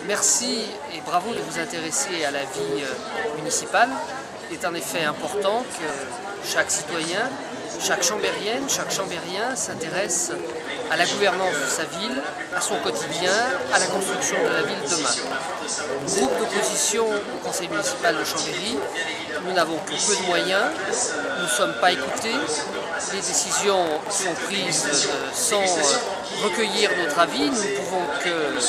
Merci et bravo de vous intéresser à la vie municipale. Il est en effet important que chaque citoyen, chaque chambérienne, chaque chambérien s'intéresse à la gouvernance de sa ville, à son quotidien, à la construction de la ville demain. Groupe d'opposition au conseil municipal de Chambéry, nous n'avons que peu de moyens, nous ne sommes pas écoutés, les décisions sont prises sans recueillir notre avis, nous ne pouvons que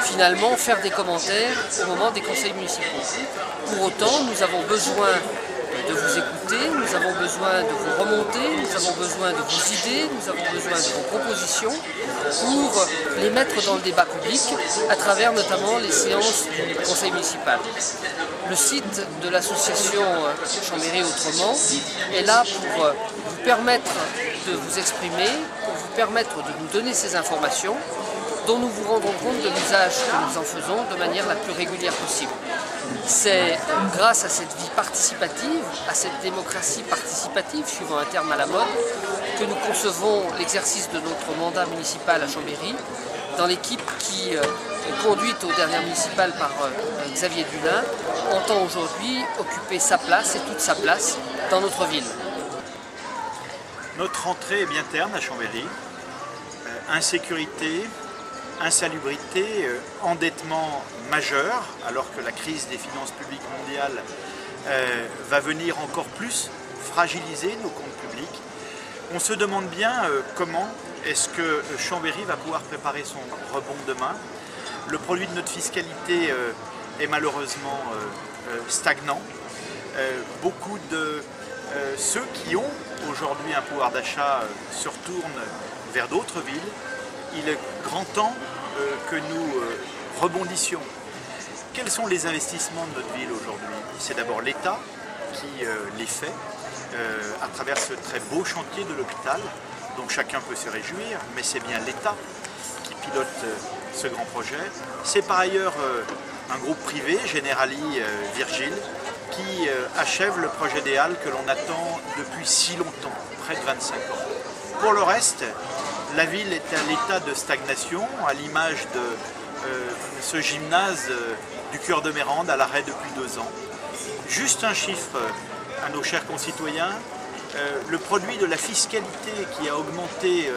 finalement faire des commentaires au moment des conseils municipaux. Pour autant, nous avons besoin de vous écouter, nous avons besoin de vous remonter, nous avons besoin de vos idées, nous avons besoin de vos propositions pour les mettre dans le débat public à travers notamment les séances du conseil municipal. Le site de l'association Chambéry Autrement est là pour vous permettre de vous exprimer, pour vous permettre de nous donner ces informations dont nous vous rendrons compte de l'usage que nous en faisons de manière la plus régulière possible. C'est grâce à cette vie participative, à cette démocratie participative, suivant un terme à la mode, que nous concevons l'exercice de notre mandat municipal à Chambéry, dans l'équipe qui est conduite aux dernières municipales par Xavier Dulin, entend aujourd'hui occuper sa place et toute sa place dans notre ville. Notre rentrée est bien terne à Chambéry. Insécurité, insalubrité, endettement majeur, alors que la crise des finances publiques mondiales va venir encore plus fragiliser nos comptes publics. On se demande bien comment est-ce que Chambéry va pouvoir préparer son rebond demain. Le produit de notre fiscalité est malheureusement stagnant. Beaucoup de ceux qui ont aujourd'hui un pouvoir d'achat se retournent vers d'autres villes. Il est grand temps que nous rebondissions. Quels sont les investissements de notre ville aujourd'hui? C'est d'abord l'État qui les fait à travers ce très beau chantier de l'hôpital, dont chacun peut se réjouir, mais c'est bien l'État qui pilote ce grand projet. C'est par ailleurs un groupe privé, Generali Virgile, qui achève le projet des Halles que l'on attend depuis si longtemps, près de 25 ans. Pour le reste, la ville est à l'état de stagnation, à l'image de ce gymnase du Cœur de Mérande à l'arrêt depuis 2 ans. Juste un chiffre à nos chers concitoyens, le produit de la fiscalité qui a augmenté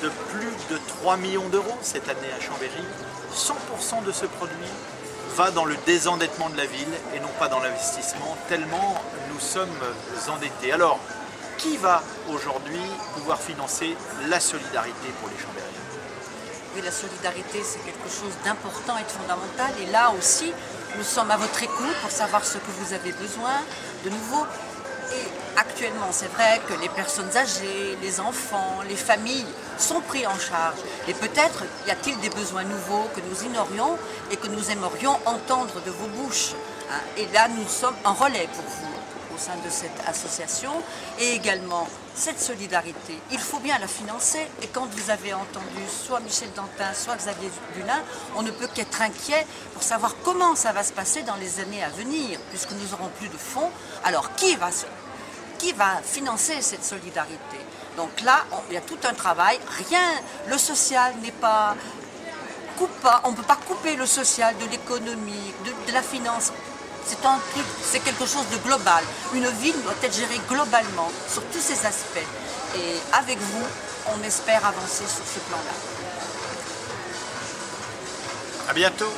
de plus de 3 millions d'euros cette année à Chambéry, 100% de ce produit va dans le désendettement de la ville et non pas dans l'investissement, tellement nous sommes endettés. Alors, qui va aujourd'hui pouvoir financer la solidarité pour les Chambériens? Oui, la solidarité, c'est quelque chose d'important et de fondamental. Et là aussi, nous sommes à votre écoute pour savoir ce que vous avez besoin de nouveau. Et actuellement, c'est vrai que les personnes âgées, les enfants, les familles sont pris en charge. Et peut-être y a-t-il des besoins nouveaux que nous ignorions et que nous aimerions entendre de vos bouches. Et là, nous sommes en relais pour vous au sein de cette association. Et également, cette solidarité, il faut bien la financer. Et quand vous avez entendu soit Michel Dantin, soit Xavier Dulin, on ne peut qu'être inquiet pour savoir comment ça va se passer dans les années à venir, puisque nous n'aurons plus de fonds. Alors, qui va financer cette solidarité? Donc là, il y a tout un travail. Le social n'est pas coupable. On ne peut pas couper le social de l'économie, de la finance. C'est quelque chose de global. Une ville doit être gérée globalement sur tous ces aspects. Et avec vous, on espère avancer sur ce plan-là. À bientôt.